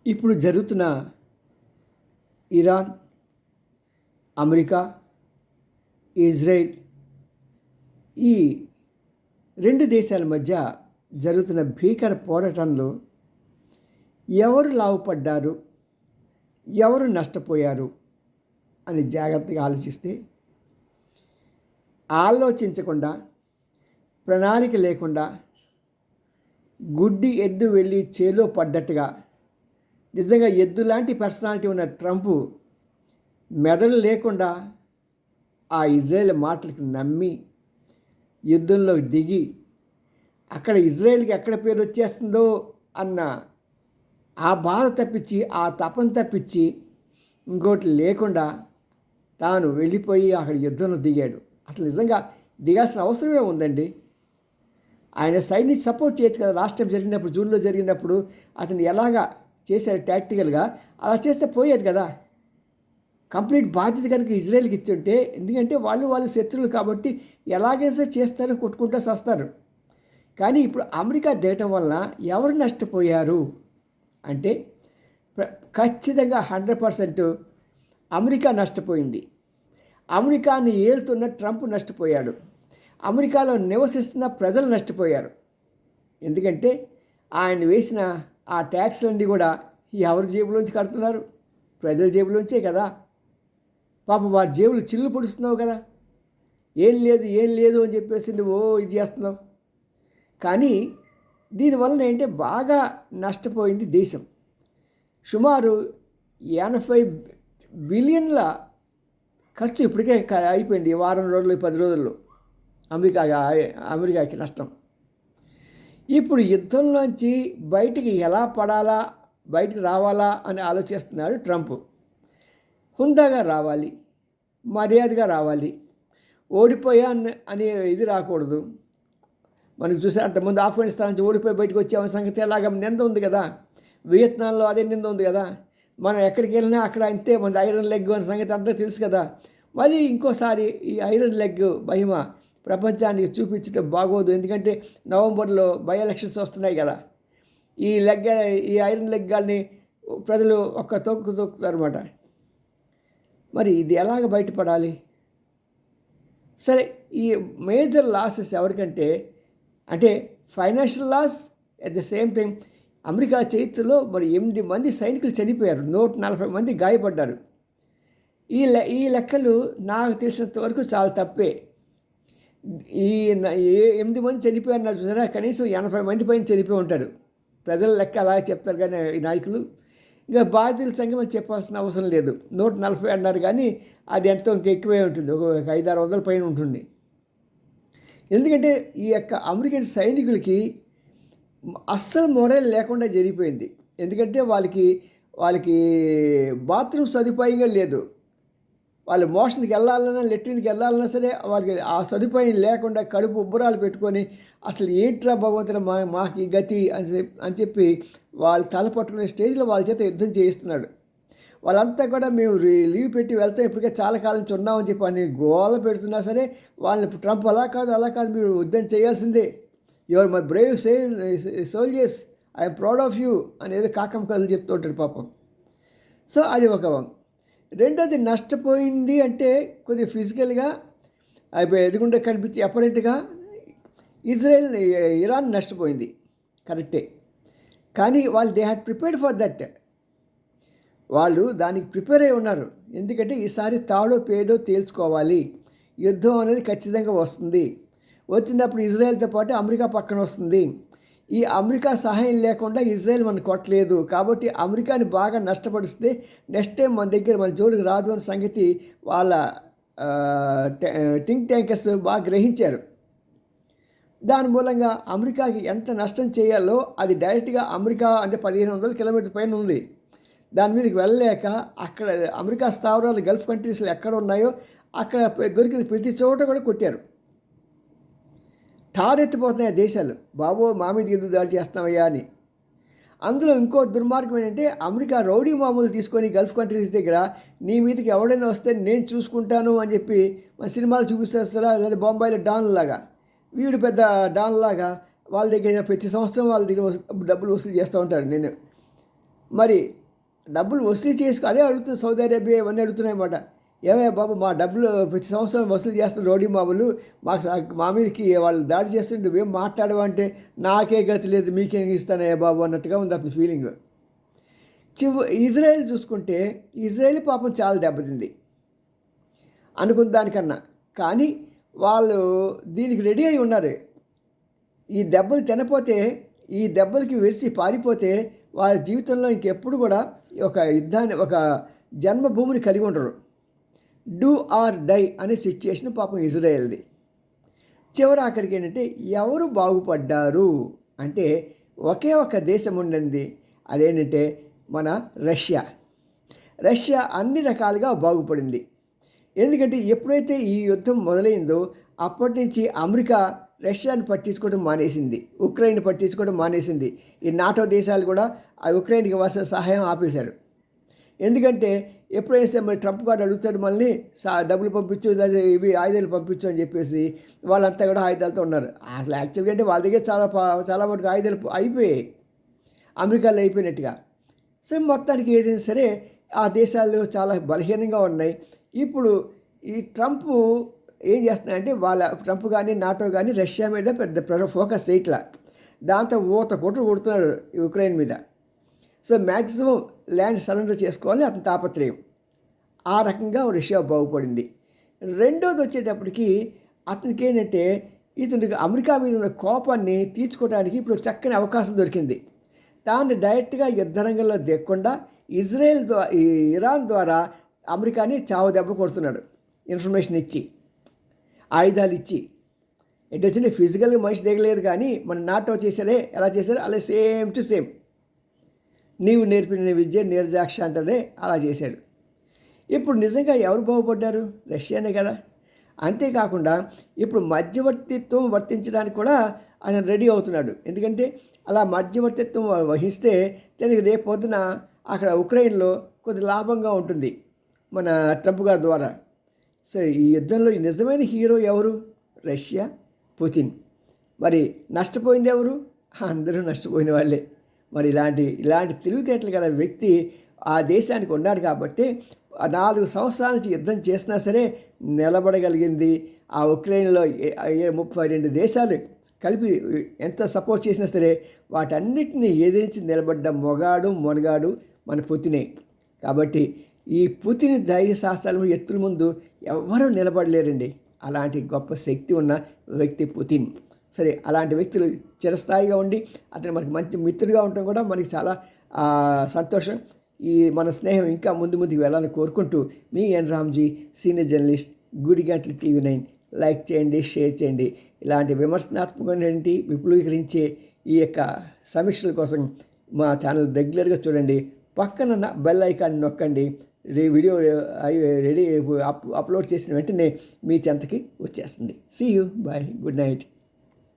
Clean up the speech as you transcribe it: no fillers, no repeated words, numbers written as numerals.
ఇప్పుడు జరుగుతున్న Iran, America, Israel ఈ రెండు దేశాల మధ్య జరుగుతున్న భీకర పోరాటంలో ఎవరు లాభపడ్డారు, ఎవరు నష్టపోయారు అని జాగ్రత్తగా ఆలోచిస్తే ఆలోచించకుండా, ప్రణాళిక లేకుండా గుడ్డి ఎద్దు వెళ్ళి చేలో పడ్డట్టుగా నిజంగా ఎద్దు లాంటి పర్సనాలిటీ ఉన్న ట్రంప్ మెదడు లేకుండా ఆ ఇజ్రాయెల్ మాటలకి నమ్మి యుద్ధంలోకి దిగి అక్కడ ఇజ్రాయెల్కి ఎక్కడ పేరు వచ్చేస్తుందో అన్న ఆ బాధ తప్పించి, ఆ తపన తప్పించి ఇంకోటి లేకుండా తాను వెళ్ళిపోయి అక్కడ యుద్ధంలో దిగాడు. అసలు నిజంగా దిగాల్సిన అవసరమే ఉందండి. ఆయన సైడ్ నుంచి సపోర్ట్ చేయొచ్చు కదా. లాస్ట్ టైం జరిగినప్పుడు, జూన్లో జరిగినప్పుడు అతను ఎలాగా చేశాడు టాక్టికల్గా, అలా చేస్తే పోయేది కదా. కంప్లీట్ బాధ్యత కనుక ఇజ్రాయెల్కి ఇచ్చుంటే, ఎందుకంటే వాళ్ళు శత్రువులు కాబట్టి ఎలాగైతే చేస్తారు, కొట్టుకుంటూ వస్తారు. కానీ ఇప్పుడు అమెరికా దిగటం వల్ల ఎవరు నష్టపోయారు అంటే ఖచ్చితంగా 100% అమెరికా నష్టపోయింది. అమెరికాని ఏలుతున్న ట్రంప్ నష్టపోయాడు. అమెరికాలో నివసిస్తున్న ప్రజలు నష్టపోయారు. ఎందుకంటే ఆయన వేసిన ఆ ట్యాక్స్లన్నీ కూడా ఎవరి జేబులోంచి కడుతున్నారు? ప్రజల జేబులోంచే కదా. పాపం వారి జేబులు చిల్లు పొడుస్తున్నావు కదా. ఏం లేదు అని చెప్పేసి నువ్వు ఇది చేస్తున్నావు. కానీ దీనివల్ల ఏంటంటే బాగా నష్టపోయింది దేశం. సుమారు 80 బిలియన్ల ఖర్చు ఇప్పటికే అయిపోయింది. ఈ వారం రోజులు, 10 రోజుల్లో అమెరికాకి నష్టం. ఇప్పుడు యుద్ధంలోంచి బయటికి ఎలా పడాలా, బయటికి రావాలా అని ఆలోచిస్తున్నాడు ట్రంప్. హుందాగా రావాలి, మర్యాదగా రావాలి, ఓడిపోయా అనే ఇది రాకూడదు. మనకు చూసే అంతకుముందు ఆఫ్ఘనిస్తాన్ నుంచి ఓడిపోయి బయటకు వచ్చామన్న సంగతి అలాగ నింద ఉంది కదా. వియత్నాంలో అదే నింద ఉంది కదా. మనం ఎక్కడికి వెళ్ళినా అక్కడ అంతే, మన ఐరన్ లెగ్ అనే సంగతి అంతా తెలుసు కదా. మళ్ళీ ఇంకోసారి ఈ ఐరన్ లెగ్ మహిమ ప్రపంచానికి చూపించడం బాగోదు. ఎందుకంటే నవంబర్లో బై ఎలక్షన్స్ వస్తున్నాయి కదా. ఈ ఐరన్ లెగ్ గాల్ని ప్రజలు ఒక్క తొక్కుతారన్నమాట. మరి ఇది ఎలాగ బయటపడాలి? సరే, ఈ మేజర్ లాసెస్ ఎవరికంటే అంటే financial loss, at the same time America చరిత్రలో మరి 8 మంది సైనికులు చనిపోయారు, 140 మంది గాయపడ్డారు. ఈ లెక్కలు నాకు తెలిసినంత వరకు చాలా తప్పే. ఈ 8 మంది చనిపోయారు చూసారా, కనీసం 80 మంది పైన చనిపోయి ఉంటారు. ప్రజల లెక్క అలాగే చెప్తారు కానీ ఈ నాయకులు. ఇంకా బాధితుల సంఖ్య మనం చెప్పాల్సిన అవసరం లేదు. 140 అన్నారు కానీ అది ఎంతో ఇంకా ఎక్కువే ఉంటుంది, ఒక 500-600 పైన ఉంటుంది. ఎందుకంటే ఈ యొక్క అమెరికన్ సైనికులకి అస్సలు మొరల్ లేకుండా జరిగిపోయింది. ఎందుకంటే వాళ్ళకి బాత్రూమ్ సదుపాయంగా లేదు. వాళ్ళు మోషన్కి వెళ్ళాలన్నా, లెట్రిన్కి వెళ్ళాలన్నా సరే వాళ్ళకి ఆ సదుపాయం లేకుండా కడుపు ఉబ్బరాలు పెట్టుకొని అసలు ఏంట్రా భగవంతుడు మాకు ఈ గతి అని చెప్పి వాళ్ళు తల పట్టుకునే స్టేజ్లో వాళ్ళ చేత యుద్ధం చేయిస్తున్నాడు. వాళ్ళంతా కూడా మేము లీవ్ పెట్టి వెళ్తాం, ఇప్పటికే చాలా కాలం నుంచి ఉన్నామని చెప్పి అని గోల పెడుతున్నా సరే వాళ్ళని ట్రంప్ అలా కాదు మీరు యుద్ధం చేయాల్సిందే, your my Brave soldiers, I'm proud of you అనేది కాకమ్మ కథలు చెప్తూ ఉంటాడు పాపం. సో అది ఒక వంగ. రెండోది నష్టపోయింది అంటే కొద్దిగా ఫిజికల్గా ఎదుగుండా కనిపించి అపరెంట్గా ఇరాన్ నష్టపోయింది, కరెక్టే. కానీ వాళ్ళు they had prepared for that. వాళ్ళు దానికి ప్రిపేర్ అయి ఉన్నారు. ఎందుకంటే ఈసారి తాడో పేడో తేల్చుకోవాలి, యుద్ధం అనేది ఖచ్చితంగా వస్తుంది. వచ్చినప్పుడు ఇజ్రాయెల్తో పాటు అమెరికా పక్కన వస్తుంది. ఈ అమెరికా సహాయం లేకుండా ఇజ్రాయెల్ మనం కొట్టలేదు కాబట్టి అమెరికాని బాగా నష్టపడిస్తే నెక్స్ట్ టైం మన జోలికి రాదు అనే సంగతి వాళ్ళ థింక్ ట్యాంకర్స్ బాగా గ్రహించారు. దాని మూలంగా అమెరికాకి ఎంత నష్టం చేయాలో అది డైరెక్ట్గా అమెరికా అంటే 1500 కిలోమీటర్ల పైన ఉంది. దాని మీదకి వెళ్ళలేక అక్కడ అమెరికా స్థావరాలు గల్ఫ్ కంట్రీస్లో ఎక్కడ ఉన్నాయో అక్కడ దొరికిన ప్రతి చోట కూడా కొట్టారు. ఠారెత్తిపోతున్నాయి ఆ దేశాలు, బాబో మా మీద ఎందుకు దాడి చేస్తున్నామయ్యా అని. అందులో ఇంకో దుర్మార్గం ఏంటంటే అమెరికా రౌడీ మామూలు తీసుకొని గల్ఫ్ కంట్రీస్ దగ్గర నీ మీదకి ఎవడైనా వస్తే నేను చూసుకుంటాను అని చెప్పి మన సినిమాలు చూపిస్తారా, లేదా బొంబాయిలో డాన్ లాగా వీడు పెద్ద డాన్ లాగా వాళ్ళ దగ్గర ప్రతి సంవత్సరం వాళ్ళ దగ్గర డబ్బులు వసూలు చేస్తూ ఉంటారు. నేను మరి డబ్బులు వసూలు చేసుకో అదే అడుగుతుంది సౌదీ అరేబియా ఇవన్నీ అడుగుతున్నాయన్నమాట. ఏమయ్యా బాబు మా డబ్బులు ప్రతి సంవత్సరం వసూలు చేస్తున్న రోడ్డు మామూలు మా మీదకి వాళ్ళు దాడి చేస్తుంటే నువ్వేం మాట్లాడవు అంటే నాకే గతి లేదు మీకేం ఇస్తానయ్యా బాబు అన్నట్టుగా ఉంది అతని ఫీలింగ్. ఇజ్రాయెల్ చూసుకుంటే ఇజ్రాయెల్ పాపం చాలా దెబ్బతింది అనుకున్న దానికన్నా. కానీ వాళ్ళు దీనికి రెడీ అయి ఉన్నారు. ఈ దెబ్బలు తినపోతే ఈ దెబ్బలకి వెరిసి పారిపోతే వాళ్ళ జీవితంలో ఇంకెప్పుడు కూడా ఒక యుద్ధాన్ని ఒక జన్మభూమిని కలిగి ఉండరు. డూ ఆర్ డై అనే సిచ్యుయేషన్ పాపం ఇజ్రాయెల్ది. చివరి ఆఖరికి ఏంటంటే ఎవరు బాగుపడ్డారు అంటే ఒకే ఒక దేశం ఉండింది, అదేంటంటే మన రష్యా అన్ని రకాలుగా బాగుపడింది. ఎందుకంటే ఎప్పుడైతే ఈ యుద్ధం మొదలైందో అప్పటి నుంచి అమెరికా రష్యాని పట్టించుకోవడం మానేసింది, ఉక్రెయిన్ పట్టించుకోవడం మానేసింది. ఈ నాటో దేశాలు కూడా ఆ ఉక్రెయిన్కి వలసిన సహాయం ఆపేశారు. ఎందుకంటే ఎప్పుడైతే మరి ట్రంప్ గారు అడుగుతాడు మళ్ళీ డబ్బులు పంపించు, ఇవి ఆయుధాలు పంపించు అని చెప్పేసి వాళ్ళంతా కూడా ఆయుధాలతో ఉన్నారు. అసలు యాక్చువల్గా అంటే వాళ్ళ దగ్గర చాలా మటుకు ఆయుధాలు అయిపోయాయి, అమెరికాలో అయిపోయినట్టుగా. సో మొత్తానికి ఏదైనా సరే ఆ దేశాలు చాలా బలహీనంగా ఉన్నాయి. ఇప్పుడు ఈ ట్రంప్ ఏం చేస్తున్నాయంటే ట్రంప్ కానీ నాటో కానీ రష్యా మీద పెద్ద ఫోకస్ చేయట్లా. దాంతో కొడుతున్నాడు ఉక్రెయిన్ మీద. సో మ్యాక్సిమం ల్యాండ్ సరెండర్ చేసుకోవాలని అతని తాపత్రయం. ఆ రకంగా రష్యా బాగుపడింది. రెండోది వచ్చేటప్పటికి అతనికి ఏంటంటే ఇతనికి అమెరికా మీద ఉన్న కోపాన్ని తీర్చుకోవడానికి ఇప్పుడు చక్కని అవకాశం దొరికింది. దాన్ని డైరెక్ట్గా యుద్ధరంగంలో దిగకుండా ఇరాన్ ద్వారా అమెరికాని చావు దెబ్బ కొడుతున్నాడు. ఇన్ఫర్మేషన్ ఇచ్చి, ఆయుధాలు ఇచ్చి. ఎటు వచ్చిన ఫిజికల్గా మనిషి దిగలేదు, కానీ మన నాటో చేశారే ఎలా చేశారో అలా సేమ్ టు సేమ్ నీవు నేర్పిన విద్య నీరజాక్ష అంటారే అలా చేశాడు. ఇప్పుడు నిజంగా ఎవరు బాగుపడ్డారు? రష్యానే కదా. అంతేకాకుండా ఇప్పుడు మధ్యవర్తిత్వం వర్తించడానికి కూడా అతను రెడీ అవుతున్నాడు. ఎందుకంటే అలా మధ్యవర్తిత్వం వహిస్తే దానికి రేపు పొద్దున అక్కడ ఉక్రెయిన్లో కొద్ది లాభంగా ఉంటుంది మన ట్రంప్ గారి ద్వారా. సో ఈ యుద్ధంలో నిజమైన హీరో ఎవరు? Russia, Putin. మరి నష్టపోయింది ఎవరు? అందరూ నష్టపోయిన వాళ్ళే. మరి ఇలాంటి తెలివితేటలు గల వ్యక్తి ఆ దేశానికి ఉన్నాడు కాబట్టి 4 సంవత్సరాల నుంచి యుద్ధం చేసినా సరే నిలబడగలిగింది. ఆ ఉక్రెయిన్లో 32 దేశాలు కలిపి ఎంత సపోర్ట్ చేసినా సరే వాటన్నిటిని ఎదిరించి నిలబడ్డ మొనగాడు మన పుతినే. కాబట్టి ఈ పుతిన్ ధైర్య శాస్త్రాలు ఎత్తుల ముందు ఎవ్వరూ నిలబడలేరండి. అలాంటి గొప్ప శక్తి ఉన్న వ్యక్తి పుతిన్. సరే, అలాంటి వ్యక్తులు చిరస్థాయిగా ఉండి అతను మనకి మంచి మిత్రుడిగా ఉండటం కూడా మనకి చాలా సంతోషం. మన స్నేహం ఇంకా ముందుకు వెళ్ళాలని కోరుకుంటూ మీ N Ramji, senior journalist, Gudigantalu TV9. Like చేయండి, షేర్ చేయండి. ఇలాంటి విమర్శనాత్మకమైనటువంటి విపులీకరించే ఈ యొక్క సమీక్షల కోసం మా ఛానల్ రెగ్యులర్గా చూడండి. పక్కన బెల్ ఐకాన్ నొక్కండి. వీడియో రెడీ అప్లోడ్ చేసిన వెంటనే మీ చెంతకి వచ్చేస్తుంది. See you, bye, good night.